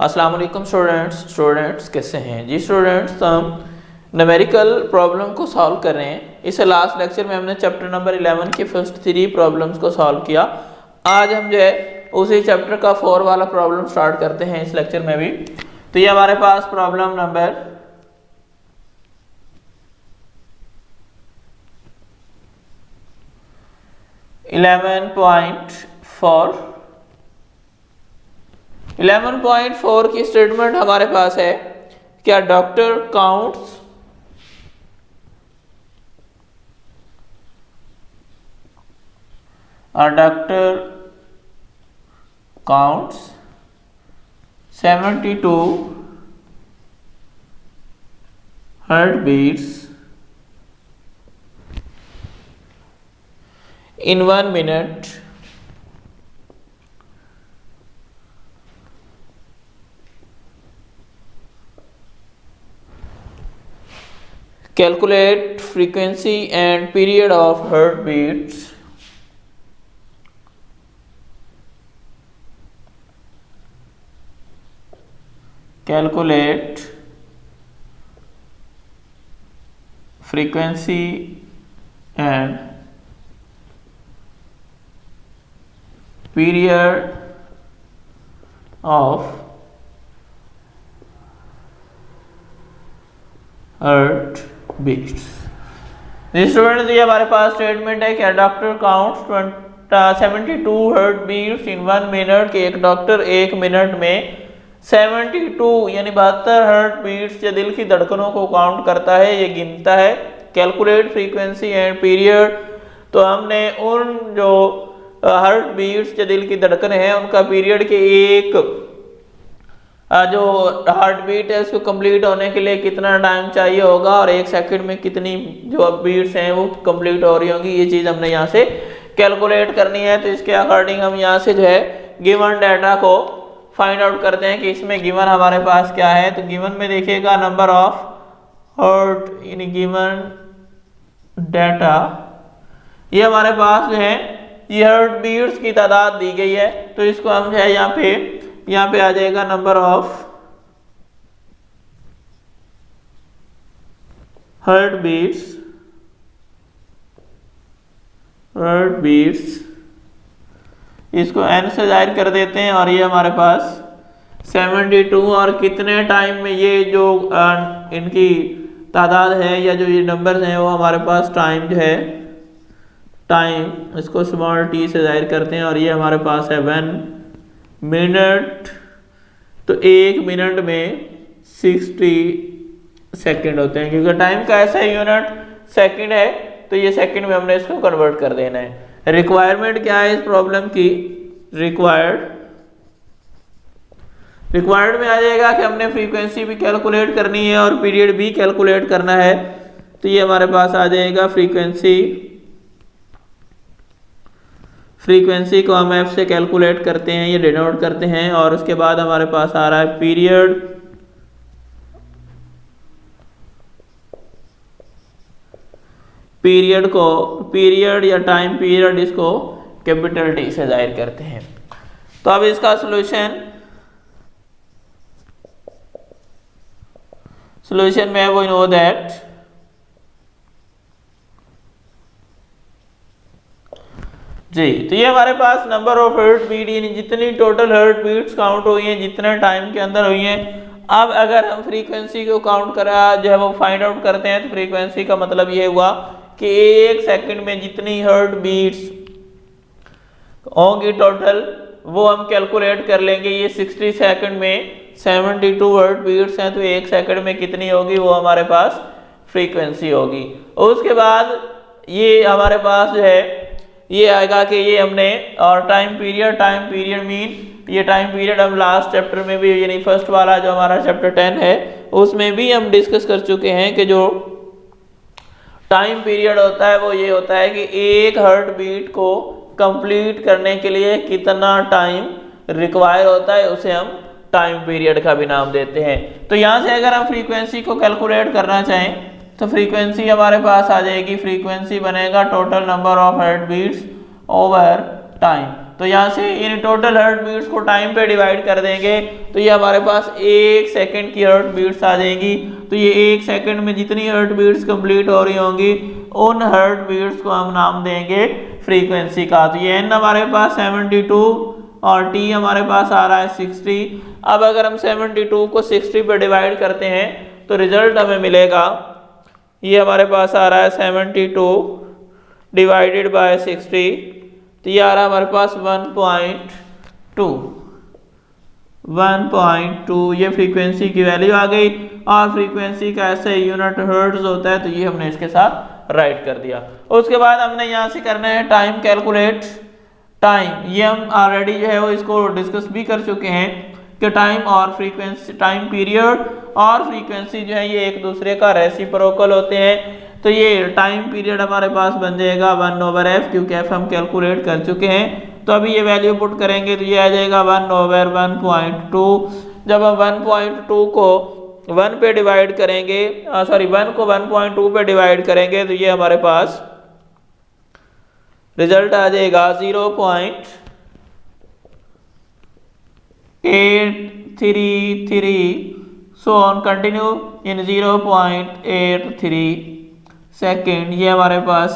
अस्सलाम वालेकुम स्टूडेंट्स कैसे हैं जी स्टूडेंट्स। हम न्यूमेरिकल प्रॉब्लम को सॉल्व कर रहे हैं। इस लास्ट लेक्चर में हमने चैप्टर नंबर 11 की फर्स्ट 3 प्रॉब्लम्स को सॉल्व किया। आज हम जो है उसी चैप्टर का 4 वाला प्रॉब्लम स्टार्ट करते हैं इस लेक्चर में भी। तो ये हमारे पास प्रॉब्लम नंबर 11.4 की स्टेटमेंट हमारे पास है। क्या doctor counts counts 72 heartbeats in 1 minute. Calculate frequency and period of heartbeats. Calculate frequency and period of heartbeats. Student ये हमारे पास स्टेटमेंट है कि doctor counts 72 heartbeats in 1 minute कि एक डॉक्टर 1 मिनट में 72 यानी 72 हार्ट बीट्स या दिल की धड़कनों को काउंट करता है, ये गिनता है। कैलकुलेट फ्रीक्वेंसी एंड पीरियड, तो हमने उन जो हार्ट बीट्स या दिल की धड़कन है उनका पीरियड के एक जो हार्ट बीट है उसको कंप्लीट होने के लिए कितना टाइम चाहिए होगा और 1 सेकंड में कितनी जो बीट्स हैं वो कंप्लीट हो रही होंगी, ये चीज़ हमने यहाँ से कैलकुलेट करनी है। तो इसके अकॉर्डिंग हम यहाँ से जो है गिवन डाटा को फाइंड आउट करते हैं कि इसमें गिवन हमारे पास क्या है। तो गिवन में देखिएगा number of heart in given data, ये हमारे पास जो है ये हार्ट बीट्स की तादाद दी गई है। तो इसको हम जो है यहाँ पे आ जाएगा नंबर ऑफ हार्ट बीट्स इसको n से जाहिर कर देते हैं और ये हमारे पास 72 और कितने टाइम में ये जो इनकी तादाद है या जो ये नंबर्स हैं वो हमारे पास टाइम जो है टाइम इसको स्मॉल t से जाहिर करते हैं और ये हमारे पास है 1 मिनट। तो 1 मिनट में 60 सेकंड होते हैं क्योंकि टाइम का ऐसा यूनिट सेकंड है, तो ये सेकंड में हमने इसको कन्वर्ट कर देना है। रिक्वायरमेंट क्या है इस प्रॉब्लम की, रिक्वायर्ड में आ जाएगा कि हमने फ्रीक्वेंसी भी कैलकुलेट करनी है और पीरियड भी कैलकुलेट करना है। तो ये हमारे पास आ जाएगा फ्रीक्वेंसी को हम f से कैलकुलेट करते हैं, ये डिनोट करते हैं और उसके बाद हमारे पास आ रहा है पीरियड या टाइम पीरियड, इसको कैपिटल T से जाहिर करते हैं। तो अब इसका सॉल्यूशन में वो नो दैट जी। तो ये हमारे पास नंबर ऑफ हार्ट बीट यानी जितनी टोटल हार्ट बीट्स काउंट हुई हैं जितने टाइम के अंदर हुई हैं। अब अगर हम फ्रीक्वेंसी को काउंट करा जो है वो फाइंड आउट करते हैं तो फ्रीक्वेंसी का मतलब ये हुआ कि 1 सेकंड में जितनी हार्ट बीट्स होंगी टोटल वो हम कैलकुलेट कर लेंगे। ये 60 सेकंड में 72 हार्ट बीट्स हैं तो 1 सेकंड में कितनी होगी वो हमारे पास फ्रीक्वेंसी होगी। और उसके बाद ये हमारे पास जो है ये आएगा कि ये हमने और टाइम पीरियड मीन ये टाइम पीरियड हम लास्ट चैप्टर में भी यानी फर्स्ट वाला जो हमारा चैप्टर 10 है उसमें भी हम डिस्कस कर चुके हैं कि जो टाइम पीरियड होता है वो ये होता है कि एक हार्ट बीट को कंप्लीट करने के लिए कितना टाइम रिक्वायर होता है, उसे हम टाइम पीरियड का भी नाम देते हैं। तो यहाँ से अगर हम फ्रीक्वेंसी को कैलकुलेट करना चाहें तो फ्रीक्वेंसी हमारे पास आ जाएगी, फ्रीक्वेंसी बनेगा total number of heart beats over time. तो यहाँ से इन टोटल हार्ट बीट्स को टाइम पे डिवाइड कर देंगे तो ये हमारे पास 1 सेकंड की हार्ट बीट्स आ जाएंगी। तो ये 1 सेकंड में जितनी हार्ट बीट्स कंप्लीट हो रही होंगी उन हार्ट बीट्स को हम नाम देंगे फ्रीक्वेंसी का। तो ये n हमारे पास 72 और t हमारे पास आ रहा है 60। अब अगर हम 72 को 60 पे डिवाइड करते हैं तो रिजल्ट हमें मिलेगा, ये हमारे पास आ रहा है 72 डिवाइडेड बाय 60, तो ये आ रहा है हमारे पास 1.2 ये फ्रीक्वेंसी की वैल्यू आ गई। और फ्रीक्वेंसी का ऐसे यूनिट हर्ट्ज होता है तो ये हमने इसके साथ राइट कर दिया। उसके बाद हमने यहाँ से करना है टाइम कैलकुलेट। टाइम ये हम ऑलरेडी जो है वो इसको डिस्कस भी कर चुके हैं कि टाइम और फ्रीक्वेंसी, टाइम पीरियड और फ्रीक्वेंसी जो है ये एक दूसरे का रेसिप्रोकल होते हैं। तो ये टाइम पीरियड हमारे पास बन जाएगा 1/f, क्योंकि f हम कैलकुलेट कर चुके हैं। तो अभी ये वैल्यू पुट करेंगे तो ये आ जाएगा 1/1.2। जब हम 1.2 को 1 पे डिवाइड करेंगे, 1 को 1.2 पे डिवाइड करेंगे तो ये हमारे पास रिजल्ट आ जाएगा 0.833 so on continue in 0.83 second. ये हमारे पास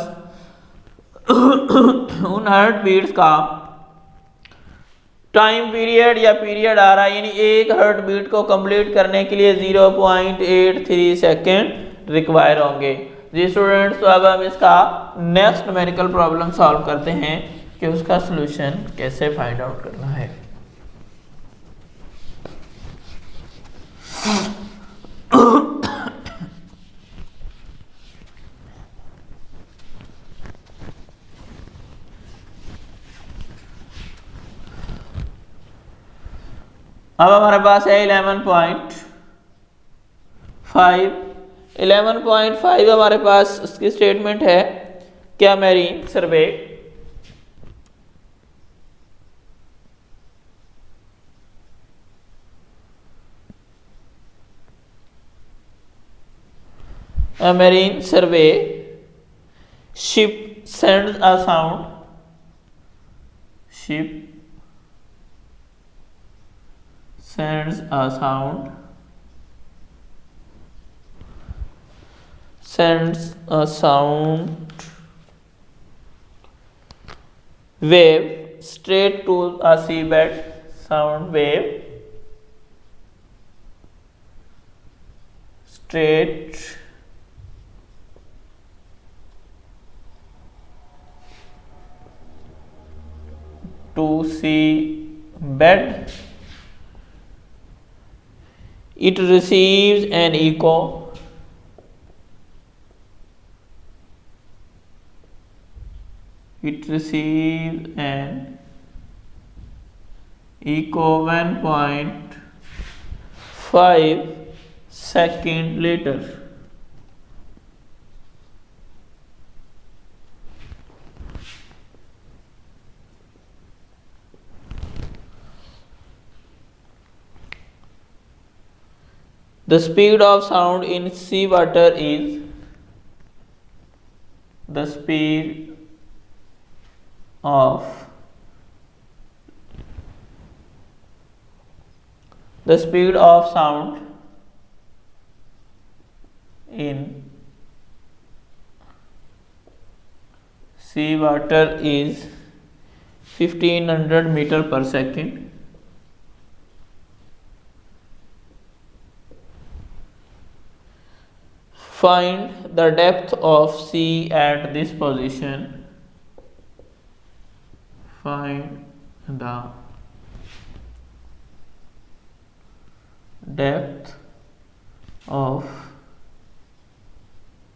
उन हार्ट बीट्स का टाइम पीरियड या पीरियड आ रहा है, यानी एक हार्ट बीट को कंप्लीट करने के लिए 0.83 सेकेंड रिक्वायर होंगे। जी स्टूडेंट्स, तो अब हम इसका नेक्स्ट न्यूमेरिकल प्रॉब्लम सॉल्व करते हैं कि उसका सॉल्यूशन कैसे फाइंड आउट करना है। अब हमारे पास है 11.5 हमारे पास उसकी स्टेटमेंट है क्या marine survey marine survey ship sends a sound wave straight to a seabed, sound wave straight to seabed. It receives an echo. It receives an echo 1.5 seconds later. The speed of sound in seawater is the speed of sound in seawater is 1500 meter per second. Find the depth of sea at this position. Find the depth of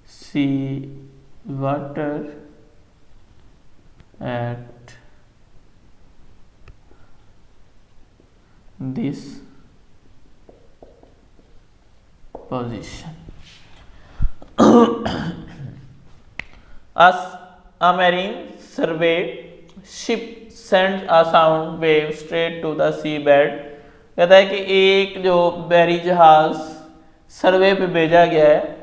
sea water at this position. A marine survey ship sends a sound wave straight to the seabed. कहता है कि एक जो बैरी जहाज सर्वे पे भेजा गया है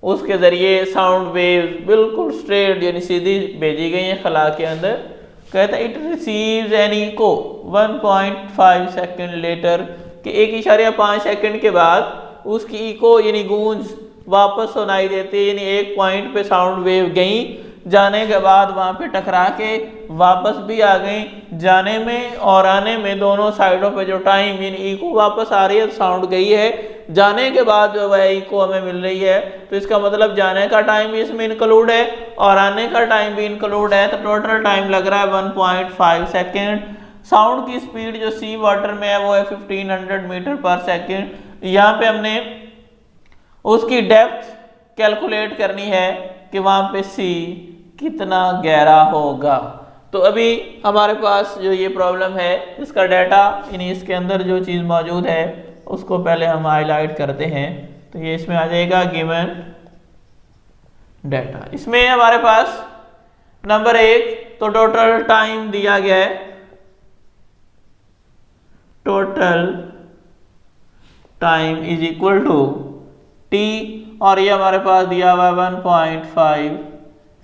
उसके ज़रिए साउंड वेव बिल्कुल स्ट्रेट यानी सीधी भेजी गई है खला के अंदर। कहता है it receives an echo 1.5 second later, कि 1.5 सेकेंड के बाद उसकी इको यानी गूंज वापस सुनाई देती है, यानी एक पॉइंट पे साउंड वेव गई, जाने के बाद वहाँ पे टकरा के वापस भी आ गई। जाने में और आने में दोनों साइडों पे जो टाइम यानी इको वापस आ रही है, साउंड गई है, जाने के बाद जो है इको हमें मिल रही है, तो इसका मतलब जाने का टाइम भी इसमें इंक्लूड है और आने का टाइम भी इंक्लूड है, तो टोटल टाइम लग रहा है 1.5 सेकेंड। साउंड की स्पीड जो सी वाटर में है वो है 1500 मीटर पर सेकेंड। यहाँ पे हमने उसकी डेप्थ कैलकुलेट करनी है कि वहाँ पे सी कितना गहरा होगा। तो अभी हमारे पास जो ये प्रॉब्लम है इसका डाटा यानी इसके अंदर जो चीज़ मौजूद है उसको पहले हम हाईलाइट करते हैं। तो ये इसमें आ जाएगा गिवन डाटा। इसमें हमारे पास नंबर 1 तो टोटल टाइम दिया गया है, total time is equal to T, और ये हमारे पास दिया हुआ है 1.5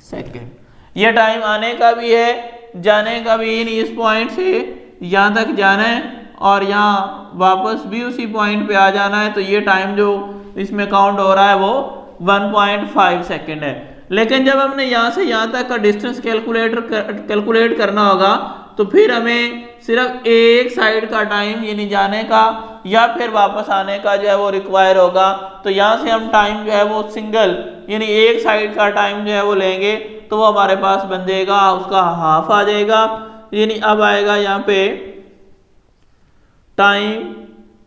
सेकेंड। ये टाइम आने का भी है, जाने का भी, यानी इस पॉइंट से यहाँ तक जाना है और यहाँ वापस भी उसी पॉइंट पे आ जाना है, तो ये टाइम जो इसमें काउंट हो रहा है वो 1.5 सेकेंड है। लेकिन जब हमने यहाँ से यहाँ तक का डिस्टेंस कैलकुलेट करना होगा तो फिर हमें सिर्फ एक साइड का टाइम यानी जाने का या फिर वापस आने का जो है वो रिक्वायर होगा। तो यहाँ से हम टाइम जो है वो सिंगल यानी एक साइड का टाइम जो है वो लेंगे, तो वो हमारे पास बन जाएगा, उसका हाफ आ जाएगा, यानी अब आएगा यहाँ पे टाइम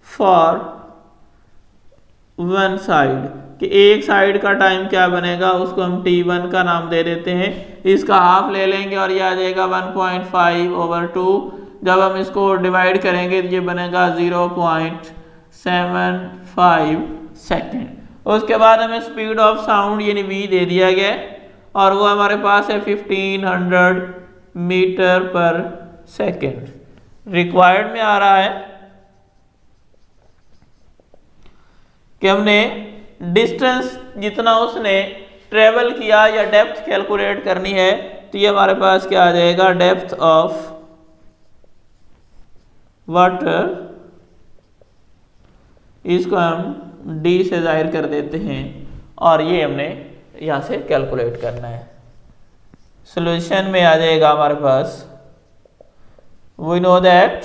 फॉर वन साइड, कि एक साइड का टाइम क्या बनेगा, उसको हम t1 का नाम दे देते हैं, इसका हाफ ले लेंगे और ये आ जाएगा 1.5/2। जब हम इसको डिवाइड करेंगे तो ये बनेगा 0.75 सेकेंड। उसके बाद हमें स्पीड ऑफ साउंड यानी v दे दिया गया और वो हमारे पास है 1500 मीटर पर सेकेंड। रिक्वायर्ड में आ रहा है कि हमने डिस्टेंस जितना उसने ट्रेवल किया या डेप्थ कैलकुलेट करनी है, तो ये हमारे पास क्या आ जाएगा, डेप्थ ऑफ वाटर, इसको हम d से जाहिर कर देते हैं और ये हमने यहाँ से कैलकुलेट करना है। सॉल्यूशन में आ जाएगा हमारे पास, वी नो दैट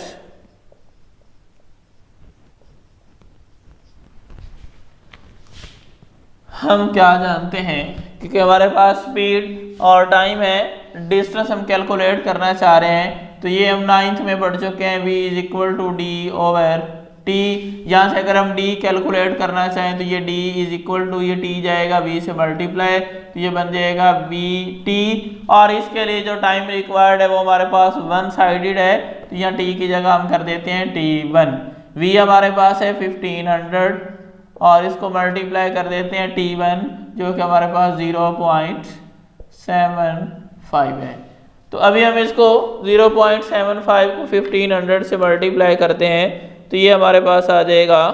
हम क्या जानते हैं, क्योंकि हमारे पास स्पीड और टाइम है, डिस्टेंस हम कैलकुलेट करना चाह रहे हैं, तो ये हम 9th में पढ़ चुके हैं, v is equal to D over T. यहाँ से अगर हम d कैलकुलेट करना चाहें तो ये d इज इक्वल टू ये t जाएगा v से मल्टीप्लाई, तो ये बन जाएगा bt, और इसके लिए जो टाइम रिक्वायर्ड है वो हमारे पास वन साइडेड है, तो यहाँ t की जगह हम कर देते हैं t1। v हमारे पास है 1500 और इसको मल्टीप्लाई कर देते हैं t1 जो कि हमारे पास 0.75 है। तो अभी हम इसको 0.75 को 1500 से मल्टीप्लाई करते हैं, तो ये हमारे पास आ जाएगा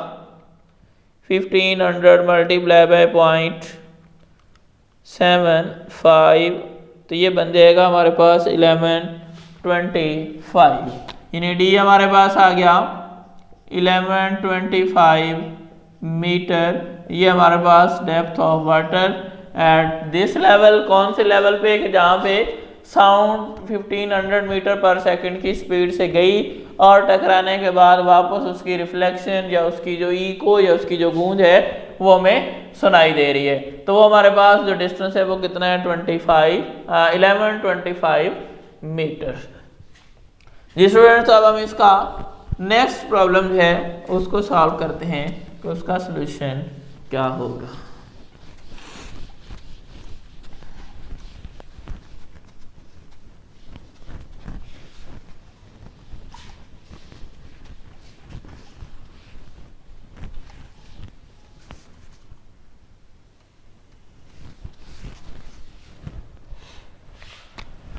1500 मल्टीप्लाई बाय 0.75, तो ये बन जाएगा हमारे पास 1125, यानी डी हमारे पास आ गया 1125 मीटर। ये हमारे पास depth of water at this level, कौन से लेवल पे, कि जहाँ पे साउंड 1500 मीटर पर सेकंड की स्पीड से गई और टकराने के बाद वापस उसकी रिफ्लेक्शन या उसकी जो इको या उसकी जो गूंज है वो हमें सुनाई दे रही है। तो वो हमारे पास जो डिस्टेंस है वो कितना है, 1125 मीटर। जी स्टूडेंट्स, अब हम इसका नेक्स्ट प्रॉब्लम है उसको सॉल्व करते हैं कि उसका सॉल्यूशन क्या होगा।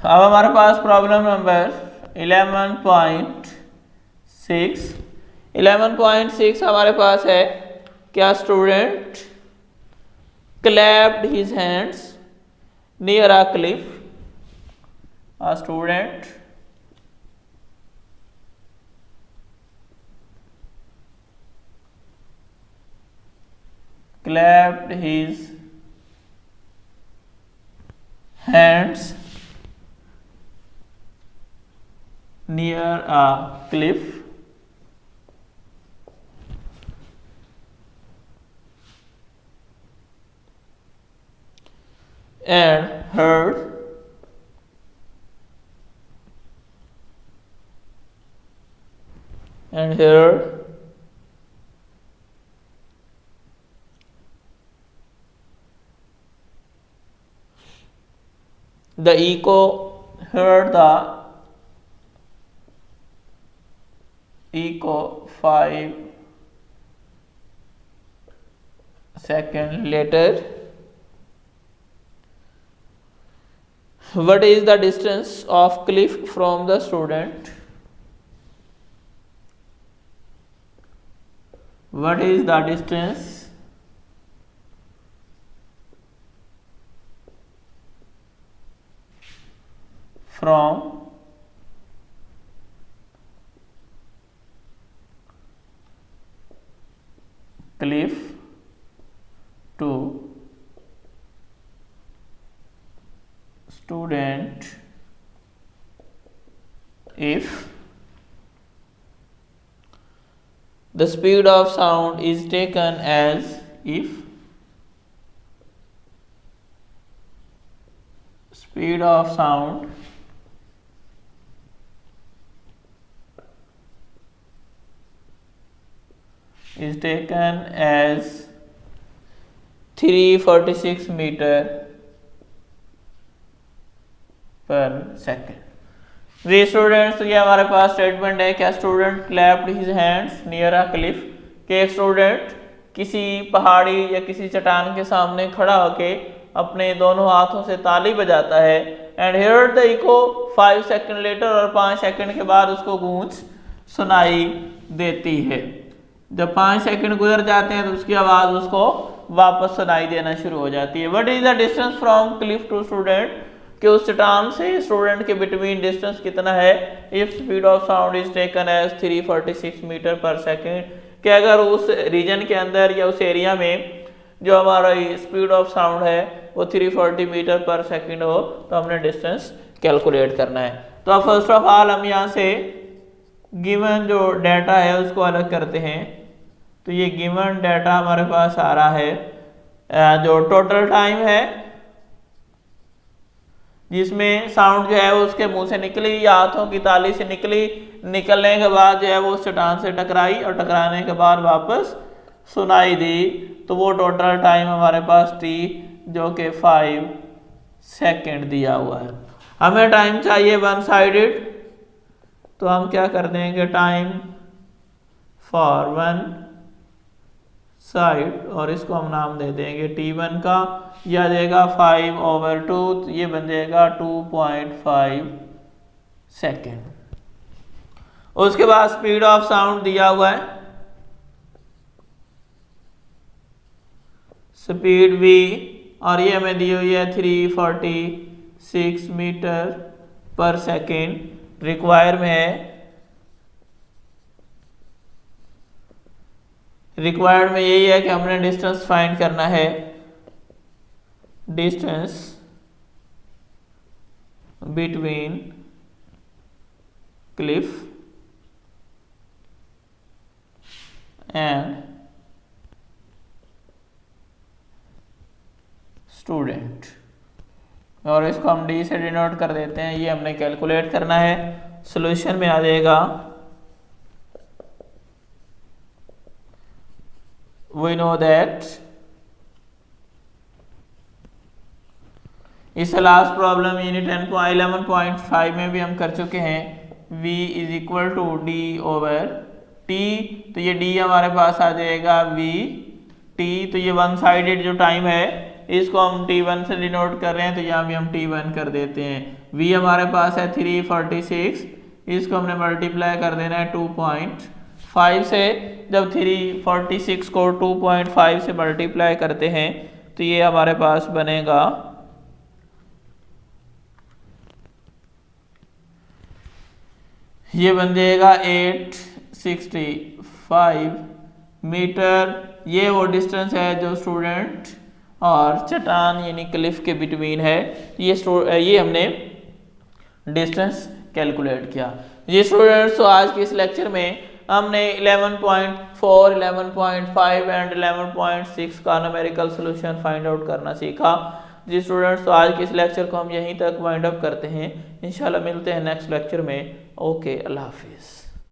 अब हमारे पास प्रॉब्लम नंबर 11.6 हमारे पास है, क्या student clapped his hands near a cliff, a student clapped his hands near a cliff and heard the echo 5 seconds later. What is the distance of cliff from the student? What is the distance from cliff to student if the speed of sound is taken as speed of sound is taken as 346 meter per second. Ji students, तो ये हमारे पास statement है। क्या student clapped his hands near a cliff, कि एक student किसी पहाड़ी या किसी चट्टान के सामने खड़ा होके अपने दोनों हाथों से ताली बजाता है। And heard the echo 5 second later, और 5 सेकंड के बाद उसको गूंज सुनाई देती है। जब 5 सेकंड गुजर जाते हैं तो उसकी आवाज उसको वापस सुनाई देना शुरू हो जाती है। What is the distance from cliff to student, कि उस चट्टान से स्टूडेंट के बिटवीन डिस्टेंस कितना है। If speed of sound is taken as 346 metre per second, कि अगर उस रीजन के अंदर या उस एरिया में जो हमारा स्पीड ऑफ साउंड है वो 340 मीटर पर सेकेंड हो, तो हमने डिस्टेंस कैलकुलेट करना है। तो अब फर्स्ट ऑफ ऑल हम यहाँ से गिवन जो डाटा है उसको अलग करते हैं। तो ये गिवन डाटा हमारे पास आ रहा है जो टोटल टाइम है जिसमें साउंड जो है उसके मुंह से निकली या हाथों की ताली से निकली, निकलने के बाद जो है वो चट्टान से टकराई और टकराने के बाद वापस सुनाई दी, तो वो टोटल टाइम हमारे पास टी जो कि 5 सेकेंड दिया हुआ है। हमें टाइम चाहिए वन साइडेड, तो हम क्या कर देंगे, टाइम फॉर वन साइड, और इसको हम नाम दे देंगे T1 का, यह आ जाएगा 5/2, तो ये बन जाएगा 2.5 सेकेंड। उसके बाद स्पीड ऑफ साउंड दिया हुआ है, स्पीड V, और ये हमें दी हुई है 346 मीटर पर सेकेंड। रिक्वायर में है, रिक्वायर्ड में यही है कि हमने डिस्टेंस फाइंड करना है, distance between Cliff and student, और इसको हम डी से डिनोट कर देते हैं। ये हमने कैलकुलेट करना है। सॉल्यूशन में आ जाएगा, we know that इस लास्ट प्रॉब्लम यूनिट 11.5 में भी हम कर चुके हैं। v is equal to D over T, तो ये d हमारे पास आ जाएगा v t, तो ये वन साइडेड जो टाइम है इसको हम t1 से डिनोट कर रहे हैं, तो यहाँ भी हम t1 कर देते हैं। v हमारे पास है 346, इसको हमने मल्टीप्लाई कर देना है 2.5 से। जब 346 को 2.5 से मल्टीप्लाई करते हैं तो ये हमारे पास बनेगा ये बन जाएगा 865 मीटर ये वो डिस्टेंस है जो स्टूडेंट और चट्टान यानी क्लिफ के बिटवीन है। ये हमने डिस्टेंस कैलकुलेट किया। ये स्टूडेंट्स तो आज के इस लेक्चर में हमने 11.4, 11.5 एंड 11.6 का न्यूमेरिकल सॉल्यूशन फाइंड आउट करना सीखा। जी स्टूडेंट्स, तो आज के इस लेक्चर को हम यहीं तक वाइंड अप करते हैं। इंशाल्लाह मिलते हैं नेक्स्ट लेक्चर में। ओके, अल्लाह हाफिज़।